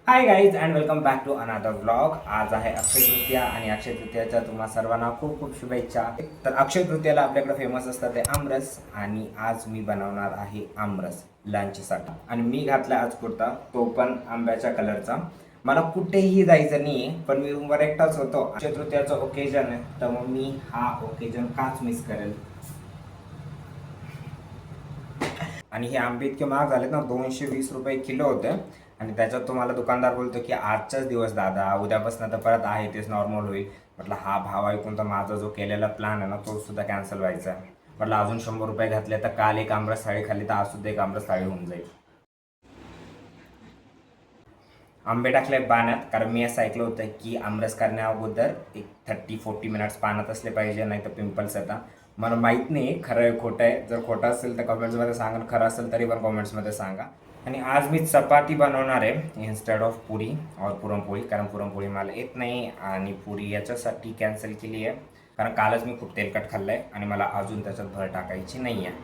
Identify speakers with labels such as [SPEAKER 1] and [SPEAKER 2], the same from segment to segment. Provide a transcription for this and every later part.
[SPEAKER 1] High guys and welcome back to another vlog. आज आहे अक्षय तृतीया आणि अक्षय तृतीयाच्या तुम्हा सर्वांना खूप खूप शुभेच्छा. तर अक्षय तृतीयाला आपल्याकडे फेमस असतात ते आमरस आणि आज मी बनवणार आहे आमरस लंचसाठी. आणि मी घातला आज कुर्ता, तो पण आंब्याच्या कलरचा. मला कुठेही जायचं नाही आहे, पण मी रूमवर एकटाच होतो. अक्षय तृतीयाचं ओकेजन आहे, तर मग मी हा ओकेजन काच मिस करेल. आणि हे आंबे इतके महाग झालेत ना, 220 रुपये किलो होते. आणि त्याच्यात तुम्हाला दुकानदार बोलतो की आजचाच दिवस दादा, उद्यापासून तर परत आहे तेच नॉर्मल होईल. म्हटलं हा भाव ऐकून तर माझा जो केलेला प्लॅन आहे ना तो सुद्धा कॅन्सल व्हायचा आहे. म्हटलं अजून 100 रुपये घातले तर काल एक आमरस थाळी खाल्ली तर आज सुद्धा एक आमरस थाळी होऊन जाईल. आंबे टाकले पाण्यात, कारण मी असं ऐकलं होतं की आमरस करण्या अगोदर एक 30-40 मिनिट्स पाण्यात असले पाहिजे, नाही तर पिंपल्स येतात. मला माहीत नाही खरं आहे खोटं आहे. जर खोटं असेल तर कमेंट्समध्ये सांगा, खरं असेल तरी पण कमेंट्समध्ये सांगा. आणि आज मी चपाती बनवणार आहे इन्स्टेड ऑफ पुरी और पुरणपोळी, कारण पुरणपोळी मला येत नाही. आणि पुरी याच्यासाठी कॅन्सल केली आहे कारण कालच मी खूप तेलकट खाल्लं आहे आणि मला अजून त्याच्यात भर टाकायची नाही आहे.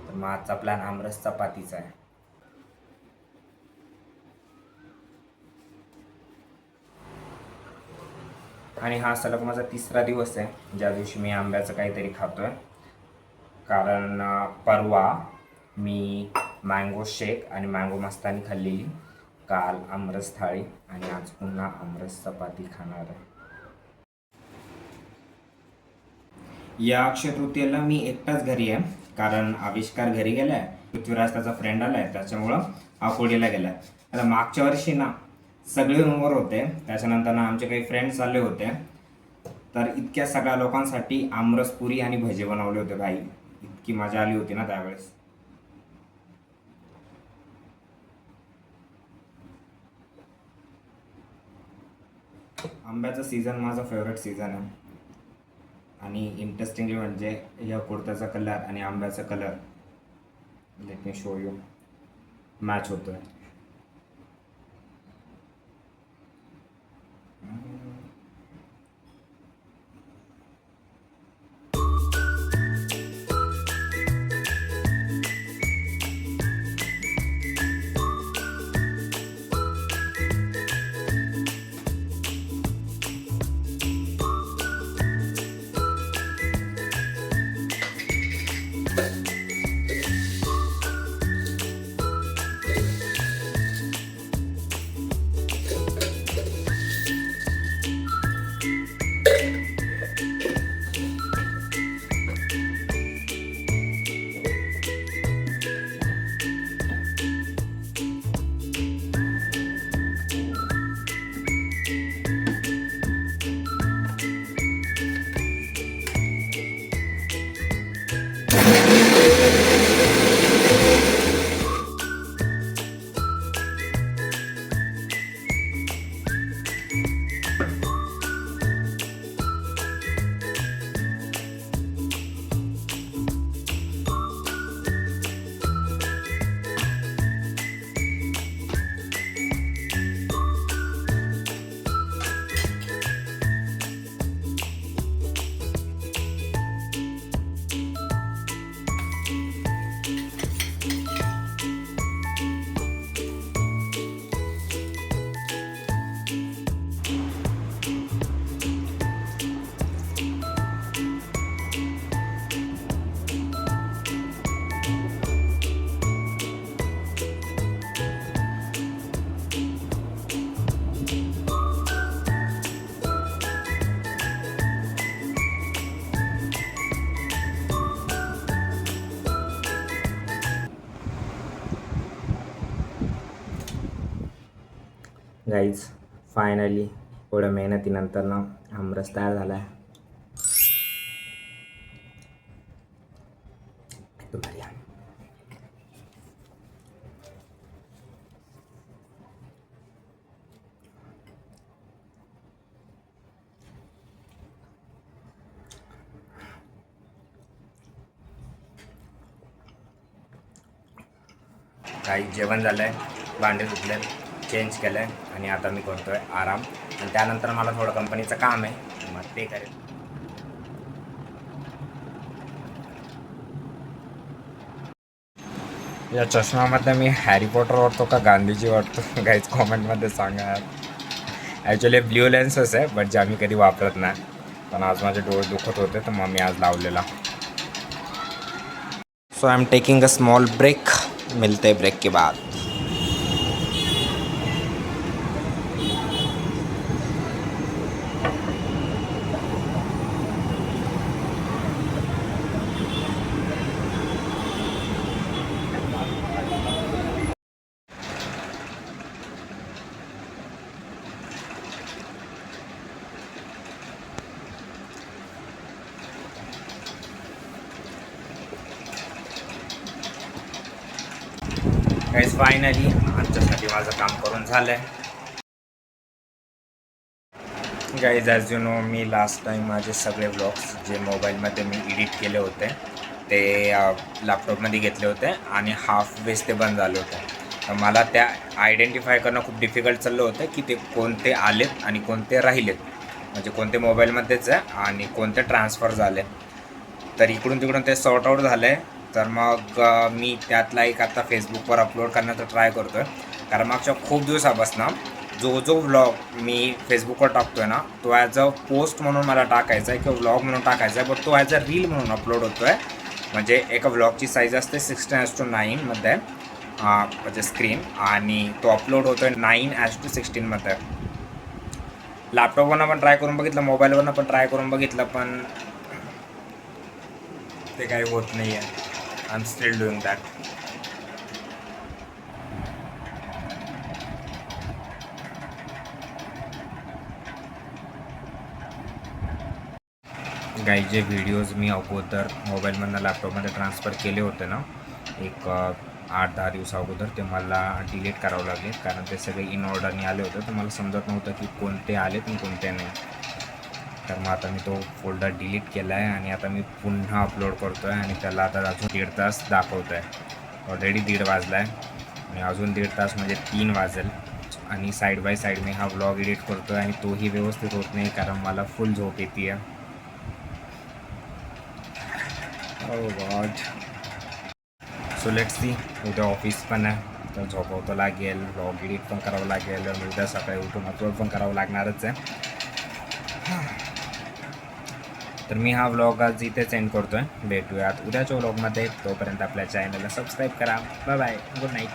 [SPEAKER 1] तर मग आजचा प्लॅन आमरस चपातीचा आहे. आणि हा सलग माझा तिसरा दिवस आहे ज्या दिवशी मी आंब्याचं काहीतरी खातो आहे. कारण परवा मी मँगो शेक आणि मँगो मस्तानी खाल्लेली, काल आमरस थाळी आणि आज पुन्हा आमरस चपाती खाणार आहे. या अक्षय तृतीयेला मी एकटाच घरी आहे, कारण आविष्कार घरी गेला आहे, पृथ्वीराज त्याचा फ्रेंड आला आहे, त्याच्यामुळं आकोडीला गेला आहे. आता मागच्या वर्षी ना सगळे रूमवर होते, त्याच्यानंतर ना आमचे काही फ्रेंड्स आले होते, तर इतक्या सगळ्या लोकांसाठी आमरस पुरी आणि भजे बनवले होते. भाई इतकी मजा आली होती ना त्यावेळेस. आंब्याचा सीझन माझा फेवरेट सीझन आहे. आणि इंटरेस्टिंगली म्हणजे या कुर्त्याचा कलर आणि आंब्याचा colour, let me show you, match होतो आहे. गाईज फायनली थोड्या मेहनतीनंतर ना आमरस तयार झाला आहे. एकदम भारी. काही जेवण झालं आहे, भांडे धुतले, चेंज केलं आहे आणि आता मी करतो आहे आराम. आणि त्यानंतर मला थोडं कंपनीचं काम आहे, मग ते करेल. या चष्म्यामध्ये मी हॅरी पॉटर वाटतो का गांधीजी वाटतो गाईज कॉमेंटमध्ये सांगा. ॲक्च्युली ब्ल्यू लेन्सच आहे बट जे आम्ही कधी वापरत नाही, पण आज माझे डोळे दुखत होते तर मग मी आज लावलेला. So I am taking a small break, मिलते ब्रेक के बाद. गाईज फायनली आमच्यासाठी माझं काम करून झालं आहे. गाईज ॲज यू नो मी लास्ट टाईम माझे सगळे व्लॉग्स जे मोबाईलमध्ये मी एडिट केले होते ते लॅपटॉपमध्ये घेतले होते आणि हाफ वेज ते बंद झाले होते. तर मला त्या आयडेंटिफाय करणं खूप डिफिकल्ट चाललं होतं की ते कोणते आलेत आणि कोणते राहिलेत, म्हणजे कोणते मोबाईलमध्येच आहे आणि कोणते ट्रान्सफर झाले. तर इकडून तिकडून ते सॉर्ट आऊट झालं आहे. तर मग मी त्यातला एक आता फेसबुकवर अपलोड करण्याचा ट्राय करतो आहे, कारण मागच्या खूप दिवसापासून जो व्लॉग मी फेसबुकवर टाकतो आहे ना तो ॲज अ पोस्ट म्हणून मला टाकायचा आहे किंवा व्लॉग म्हणून टाकायचा आहे, बट तो ॲज अ रील म्हणून अपलोड होतो आहे. म्हणजे एका व्लॉगची साईज असते 16:9 म्हणजे स्क्रीन, आणि तो अपलोड होतो आहे 9:16 लॅपटॉपवरनं पण ट्राय करून बघितलं, मोबाईलवरनं पण ट्राय करून बघितलं, पण ते काही होत नाही आहे. I am still doing that. काही जे व्हिडिओज मी अगोदर मोबाईलमधनं लॅपटॉपमध्ये ट्रान्सफर केले होते ना एक 8-10 दिवसा अगोदर, ते मला डिलीट करावं लागले कारण ते सगळे इन ऑर्डरने आले होते. तर मला समजत नव्हतं की कोणते आले आणि कोणते नाही. तर मग आता मी तो फोल्डर डिलीट केला आहे आणि आता मी पुन्हा अपलोड करतो आहे आणि त्याला आता अजून 1.5 तास दाखवतो आहे. ऑलरेडी 1:30 वाजला आहे आणि अजून 1.5 तास म्हणजे 3 वाजेल. आणि साईड बाय साईड मी हा व्लॉग एडिट करतो आहे आणि तोही व्यवस्थित होत नाही कारण मला फुल झोप येते आहे. Oh God. So let's see. उद्या ऑफिस पण आहे तर झोपवतं लागेल, व्लॉग एडिट पण करावं लागेल आणि उद्या सकाळी उठून अपलोड पण करावं लागणारच आहे. तर मी हा व्लॉग आज इथेच एंड करतो आहे. भेटूयात उद्याच्या व्लॉगमध्ये. तोपर्यंत आपल्या चॅनलला सबस्क्राईब करा. Bye bye, good night.